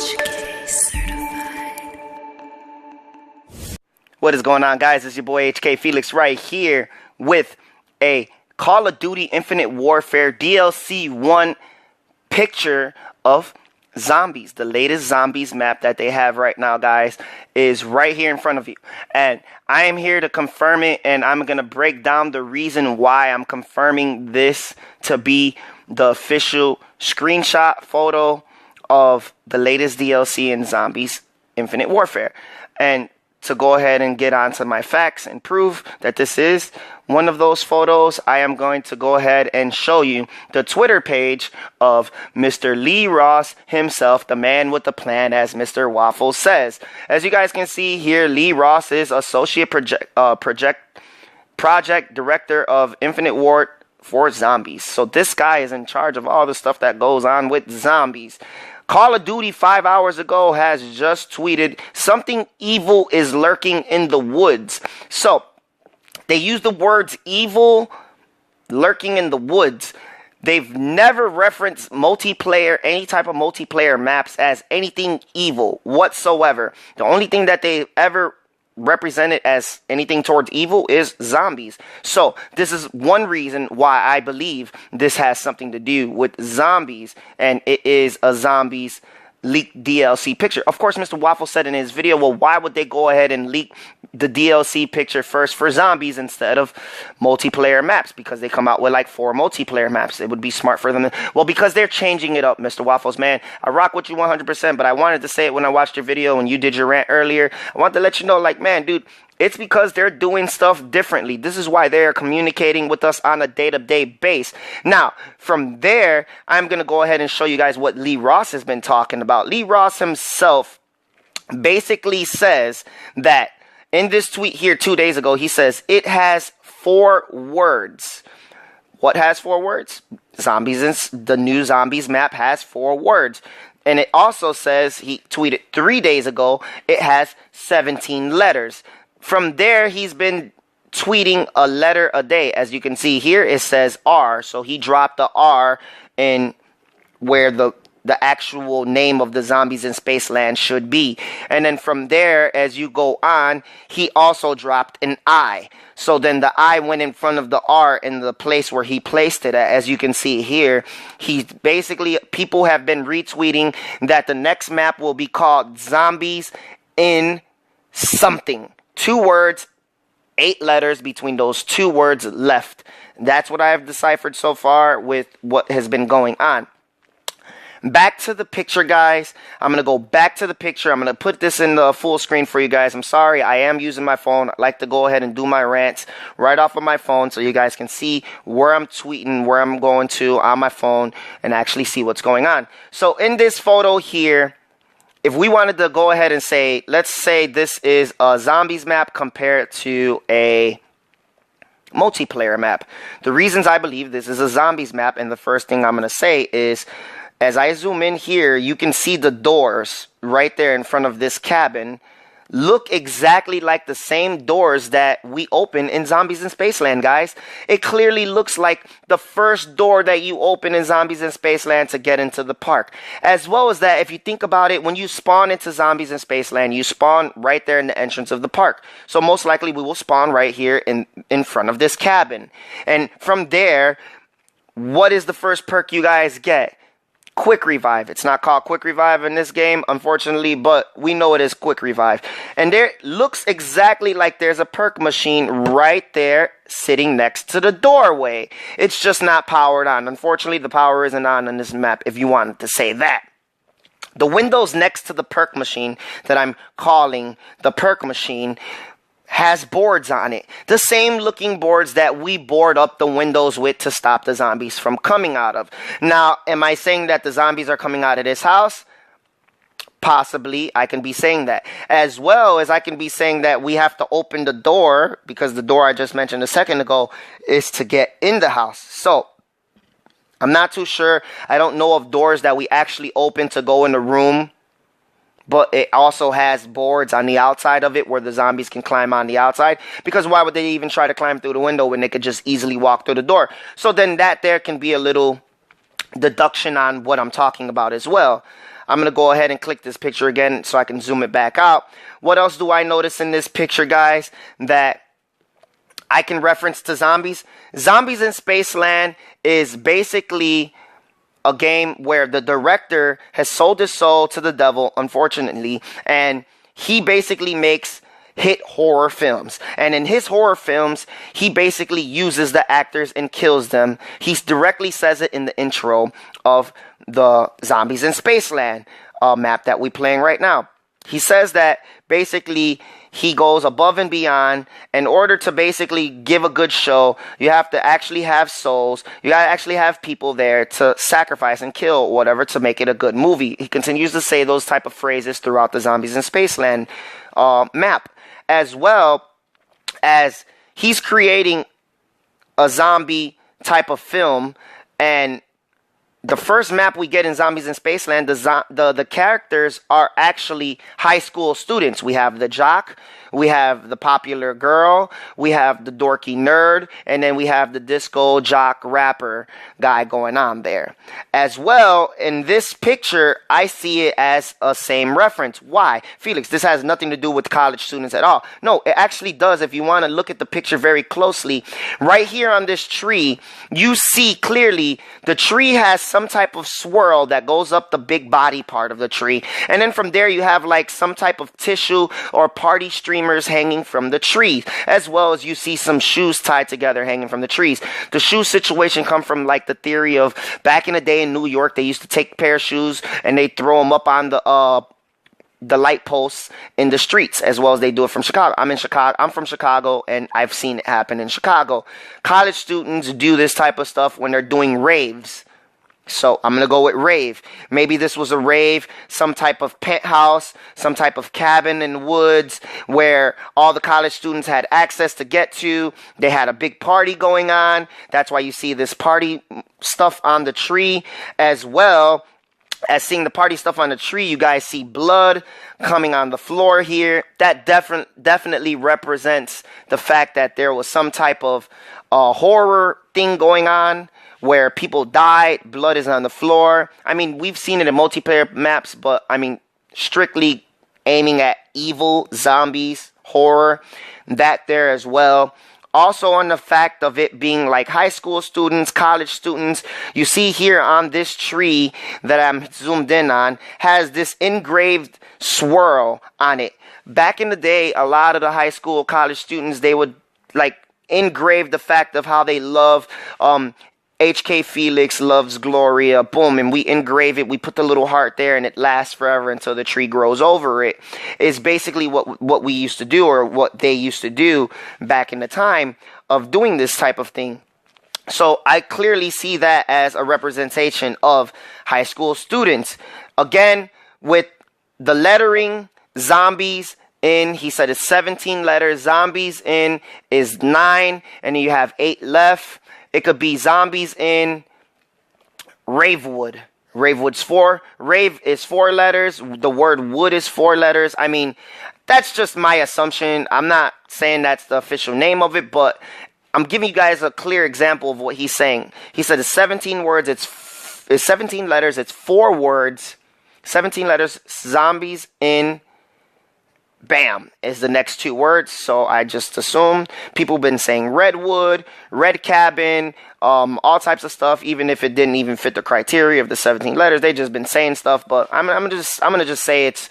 HK certified. What is going on, guys? It's your boy HK Felix right here with a Call of Duty Infinite Warfare DLC1 picture of zombies. The latest zombies map that they have right now, guys, is right here in front of you. And I am here to confirm it, and I'm going to break down the reason why I'm confirming this to be the official screenshot photo of the latest DLC in Zombies Infinite Warfare. And to go ahead and get onto my facts and prove that this is one of those photos, I am going to go ahead and show you the Twitter page of Mr. Lee Ross himself, the man with the plan, as Mr. Waffles says. As you guys can see here, Lee Ross is Associate Project Director of Infinite War for Zombies. So this guy is in charge of all the stuff that goes on with zombies. Call of Duty 5 hours ago has just tweeted, "Something evil is lurking in the woods." So they use the words evil, lurking in the woods. They've never referenced multiplayer, any type of multiplayer maps as anything evil whatsoever. The only thing that they ever represented as anything towards evil is zombies. So this is one reason why I believe this has something to do with zombies, and it is a zombies leaked DLC picture. Of course, Mr. Waffle said in his video, well, why would they go ahead and leak the DLC picture first for zombies instead of multiplayer maps? Because they come out with like 4 multiplayer maps. It would be smart for them to, well, because they're changing it up, Mr. Waffles, man. I rock with you 100%, but I wanted to say it when I watched your video and you did your rant earlier. I want to let you know, like, man, dude, it's because they're doing stuff differently. This is why they're communicating with us on a day-to-day base. Now, from there, I'm going to go ahead and show you guys what Lee Ross has been talking about. Lee Ross himself basically says that in this tweet here 2 days ago, he says it has 4 words. What has 4 words? Zombies, the new Zombies map has 4 words. And it also says, he tweeted 3 days ago, it has 17 letters. From there, he's been tweeting a letter a day. As you can see here, it says R. So he dropped the R in where the actual name of the Zombies in Spaceland should be. And then from there, as you go on, he also dropped an I. So then the I went in front of the R in the place where he placed it at. As you can see here, he basically, people have been retweeting that the next map will be called Zombies in something. 2 words, 8 letters between those 2 words left. That's what I have deciphered so far with what has been going on. Back to the picture, guys. I'm going to go back to the picture. I'm going to put this in the full screen for you guys. I'm sorry, I am using my phone. I like to go ahead and do my rants right off of my phone so you guys can see where I'm tweeting, where I'm going to on my phone, and actually see what's going on. So in this photo here, if we wanted to go ahead and say, let's say this is a zombies map compared to a multiplayer map. The reasons I believe this is a zombies map, and the first thing I'm going to say is, as I zoom in here, you can see the doors right there in front of this cabin look exactly like the same doors that we open in Zombies in Spaceland, guys. It clearly looks like the first door that you open in Zombies in Spaceland to get into the park. As well as that, if you think about it, when you spawn into Zombies in Spaceland, you spawn right there in the entrance of the park. So most likely we will spawn right here in front of this cabin. And from there, what is the first perk you guys get? Quick Revive. It's not called Quick Revive in this game, unfortunately, but we know it is Quick Revive. And there looks exactly like there's a perk machine right there sitting next to the doorway. It's just not powered on. Unfortunately, the power isn't on this map, if you wanted to say that. The windows next to the perk machine that I'm calling the perk machine has boards on it. The same looking boards that we board up the windows with to stop the zombies from coming out of. Now, am I saying that the zombies are coming out of this house? Possibly, I can be saying that. As well as I can be saying that we have to open the door, because the door I just mentioned a second ago is to get in the house. So, I'm not too sure. I don't know of doors that we actually open to go in the room, but it also has boards on the outside of it where the zombies can climb on the outside. Because why would they even try to climb through the window when they could just easily walk through the door? So then that there can be a little deduction on what I'm talking about as well. I'm going to go ahead and click this picture again so I can zoom it back out. What else do I notice in this picture, guys, that I can reference to Zombies? Zombies in Spaceland is basically a game where the director has sold his soul to the devil, unfortunately, and he basically makes hit horror films. And in his horror films, he basically uses the actors and kills them. He directly says it in the intro of the Zombies in Spaceland map that we're playing right now. He says that basically he goes above and beyond. In order to basically give a good show, you have to actually have souls. You gotta actually have people there to sacrifice and kill whatever to make it a good movie. He continues to say those type of phrases throughout the Zombies in Spaceland map, as well as he's creating a zombie type of film. And the first map we get in Zombies in Spaceland, the characters are actually high school students. We have the jock, we have the popular girl, we have the dorky nerd, and then we have the disco jock rapper guy going on there. As well, in this picture, I see it as a same reference. Why? Felix, this has nothing to do with college students at all. No, it actually does. If you want to look at the picture very closely, right here on this tree, you see clearly the tree has some type of swirl that goes up the big body part of the tree. And then from there, you have like some type of tissue or party streamers hanging from the trees, as well as you see some shoes tied together hanging from the trees. The shoe situation come from like the theory of back in the day in New York, they used to take a pair of shoes and they throw them up on the light posts in the streets, as well as they do it from Chicago. I'm from Chicago, and I've seen it happen in Chicago. College students do this type of stuff when they're doing raves. So I'm going to go with rave. Maybe this was a rave, some type of penthouse, some type of cabin in the woods where all the college students had access to get to. They had a big party going on. That's why you see this party stuff on the tree. As well as seeing the party stuff on the tree, you guys see blood coming on the floor here. That definitely represents the fact that there was some type of horror thing going on, where people died, blood is on the floor. I mean, we've seen it in multiplayer maps, but I mean, strictly aiming at evil, zombies, horror, that there as well. Also on the fact of it being like high school students, college students, you see here on this tree that I'm zoomed in on, has this engraved swirl on it. Back in the day, a lot of the high school, college students, they would like engrave the fact of how they love HK Felix loves Gloria, boom, and we engrave it, we put the little heart there, and it lasts forever until the tree grows over it. It's basically what we used to do, or what they used to do back in the time of doing this type of thing. So I clearly see that as a representation of high school students. Again, with the lettering, zombies in, he said it's 17 letters, zombies in is 9, and then you have 8 left. It could be zombies in Ravewood. Ravewood's 4. Rave is 4 letters. The word wood is 4 letters. I mean, that's just my assumption. I'm not saying that's the official name of it, but I'm giving you guys a clear example of what he's saying. He said it's 17 words. It's 17 letters. It's 4 words. 17 letters. Zombies in bam is the next 2 words. So I just assume people been saying redwood, red cabin, all types of stuff, even if it didn't even fit the criteria of the 17 letters. They just been saying stuff, but I'm gonna just say it's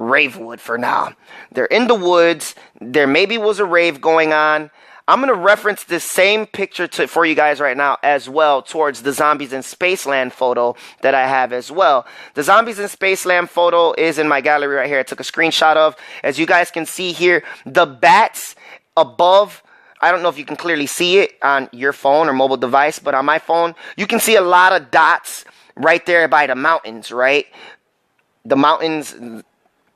Ravewood for now. They're in the woods. There maybe was a rave going on. I'm going to reference this same picture for you guys right now as well towards the Zombies in Spaceland photo that I have as well. The Zombies in Spaceland photo is in my gallery right here. I took a screenshot of. As you guys can see here, the bats above, I don't know if you can clearly see it on your phone or mobile device, but on my phone, you can see a lot of dots right there by the mountains, right? The mountains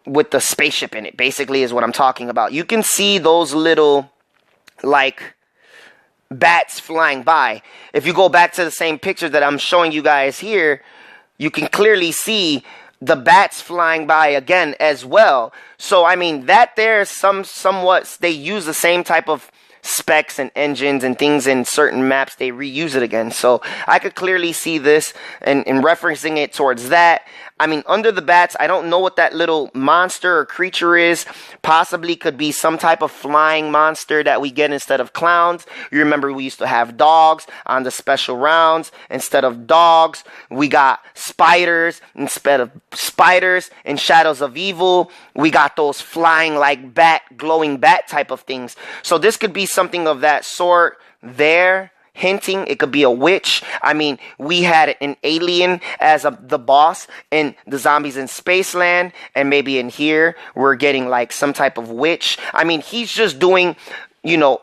with the spaceship in it, basically, is what I'm talking about. You can see those little like bats flying by. If you go back to the same picture that I'm showing you guys here, you can clearly see the bats flying by again as well. So I mean, that there is somewhat they use the same type of specs and engines and things in certain maps, they reuse it again. So I could clearly see this and referencing it towards that. I mean, under the bats, I don't know what that little monster or creature is. Possibly could be some type of flying monster that we get instead of clowns. You remember we used to have dogs on the special rounds. Instead of dogs, we got spiders. Instead of spiders in Shadows of Evil, we got those flying like bat, glowing bat type of things. So this could be something of that sort there. Hinting it could be a witch. I mean, we had an alien as the boss in the Zombies in Spaceland, and maybe in here we're getting like some type of witch. I mean, he's just doing, you know,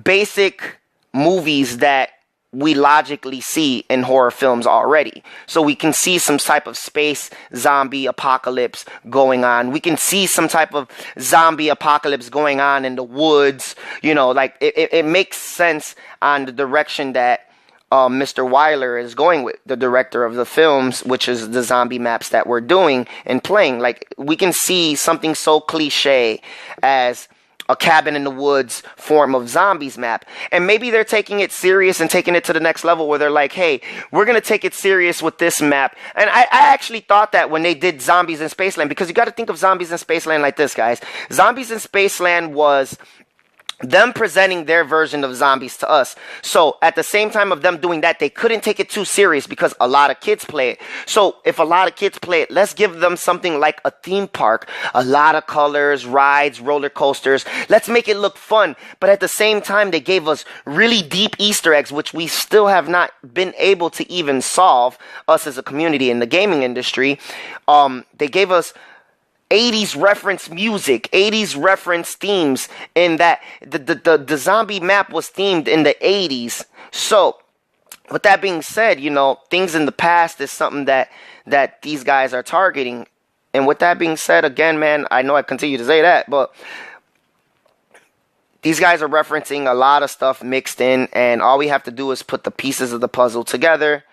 basic movies that we logically see in horror films already. So we can see some type of space zombie apocalypse going on. We can see some type of zombie apocalypse going on in the woods. You know, like it makes sense on the direction that Mr. Weiler is going with, the director of the films, which is the zombie maps that we're doing and playing. Like, we can see something so cliche as a cabin in the woods form of zombies map. And maybe they're taking it serious and taking it to the next level where they're like, hey, we're going to take it serious with this map. And I actually thought that when they did Zombies in Spaceland, because you got to think of Zombies in Spaceland like this, guys. Zombies in Spaceland was them presenting their version of zombies to us. So at the same time of them doing that, they couldn't take it too serious because a lot of kids play it. So if a lot of kids play it, let's give them something like a theme park. A lot of colors, rides, roller coasters. Let's make it look fun. But at the same time, they gave us really deep Easter eggs, which we still have not been able to even solve, us as a community in the gaming industry. They gave us 80s reference music, 80s reference themes, in that the zombie map was themed in the 80s. So with that being said, you know, things in the past is something that these guys are targeting. And with that being said, again, man, I know I continue to say that, but these guys are referencing a lot of stuff mixed in, and all we have to do is put the pieces of the puzzle together.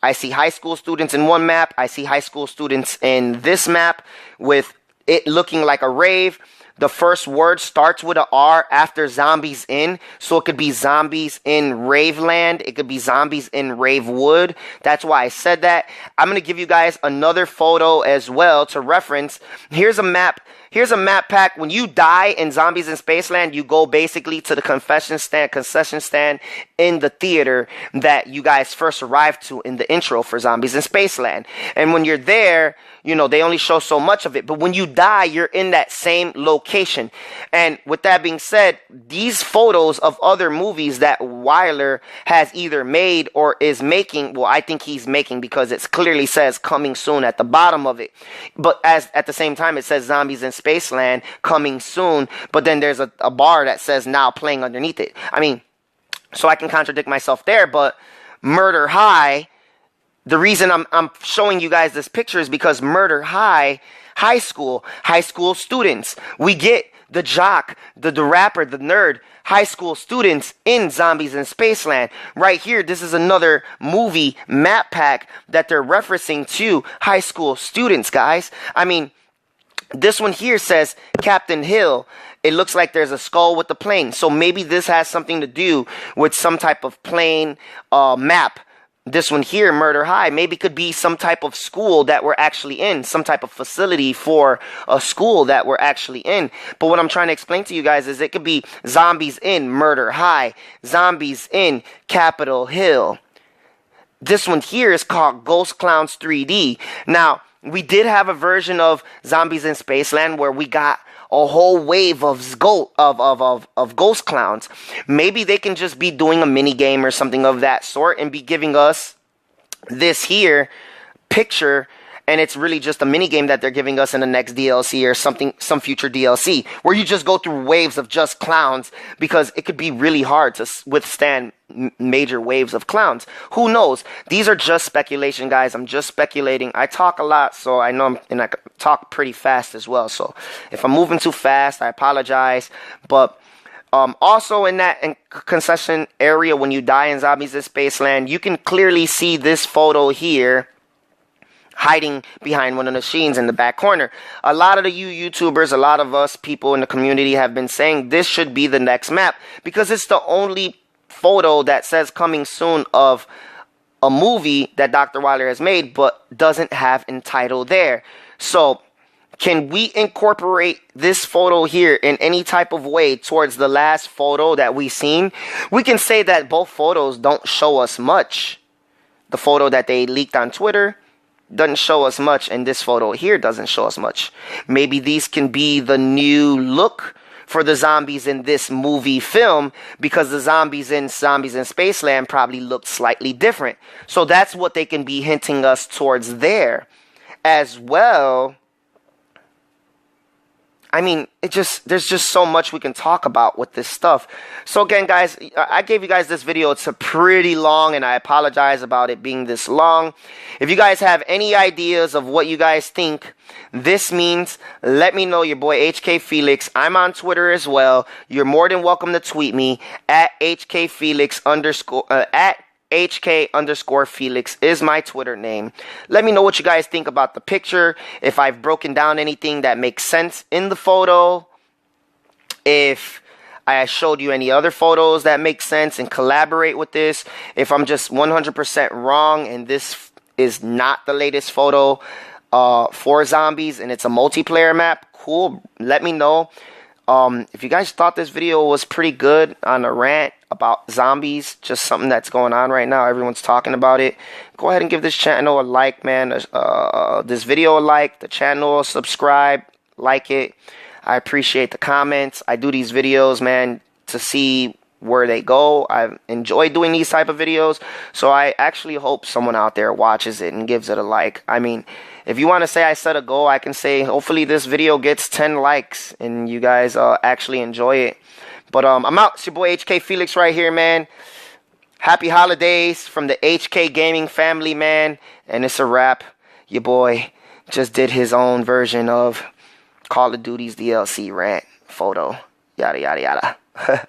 I see high school students in one map. I see high school students in this map with it looking like a rave. The first word starts with a R after zombies in. So it could be zombies in Raveland. It could be zombies in Ravewood. That's why I said that. I'm going to give you guys another photo as well to reference. Here's a map. Here's a map pack. When you die in Zombies in Spaceland, you go basically to the concession stand in the theater that you guys first arrived to in the intro for Zombies in Spaceland. And when you're there, you know, they only show so much of it. But when you die, you're in that same location. And with that being said, these photos of other movies that Weiler has either made or is making, well, I think he's making, because it clearly says coming soon at the bottom of it. But at the same time, it says Zombies in Spaceland coming soon. But then there's a bar that says now playing underneath it. I mean, so I can contradict myself there, but Murder High, the reason I'm showing you guys this picture is because Murder High, high school students. We get the jock, the rapper, the nerd, high school students in Zombies in Spaceland. Right here, this is another movie map pack that they're referencing to high school students, guys. I mean, this one here says Captain Hill. It looks like there's a skull with the plane. So maybe this has something to do with some type of plane map. This one here, Murder High, maybe could be some type of school that we're actually in, some type of facility for a school that we're actually in. But what I'm trying to explain to you guys is it could be Zombies in Murder High, Zombies in Capitol Hill. This one here is called Ghost Clowns 3D. Now, we did have a version of Zombies in Spaceland where we got a whole wave of ghost clowns. Maybe they can just be doing a mini game or something of that sort and be giving us this here picture, and it's really just a mini game that they're giving us in the next DLC or something, some future DLC, where you just go through waves of just clowns, because it could be really hard to withstand major waves of clowns. Who knows? These are just speculation, guys. I'm just speculating. I talk a lot, so I know and I talk pretty fast as well. So if I'm moving too fast, I apologize. But also in that concession area, when you die in Zombies in Spaceland, you can clearly see this photo here. hiding behind one of the machines in the back corner. A lot of the YouTubers, a lot of us people in the community have been saying this should be the next map because it's the only photo that says coming soon of a movie that Dr. Wilder has made but doesn't have entitled there. So can we incorporate this photo here in any type of way towards the last photo that we seen? We can say that both photos don't show us much. The photo that they leaked on Twitter doesn't show us much, and this photo here doesn't show us much. Maybe these can be the new look for the zombies in this movie film, because the zombies in Spaceland probably looked slightly different. So that's what they can be hinting us towards there as well. I mean, there's just so much we can talk about with this stuff. So again, guys, I gave you guys this video. It's a pretty long, and I apologize about it being this long. If you guys have any ideas of what you guys think this means, let me know. Your boy HK Felix. I'm on Twitter as well. You're more than welcome to tweet me at HK Felix at HK_Felix is my Twitter name. Let me know what you guys think about the picture. If I've broken down anything that makes sense in the photo. If I showed you any other photos that make sense and collaborate with this. If I'm just 100% wrong and this is not the latest photo for zombies and it's a multiplayer map, cool. Let me know. If you guys thought this video was pretty good on a rant about zombies, just something that's going on right now, everyone's talking about it, go ahead and give this channel a like, man. This video a like, the channel subscribe, like it. I appreciate the comments. I do these videos, man, to see where they go. I enjoy doing these type of videos, so I actually hope someone out there watches it and gives it a like. I mean, if you want to say I set a goal, I can say hopefully this video gets 10 likes and you guys actually enjoy it. But I'm out. It's your boy HK Felix right here, man. Happy holidays from the HK Gaming family, man. And it's a wrap. Your boy just did his own version of Call of Duty's DLC rant photo. Yada, yada, yada.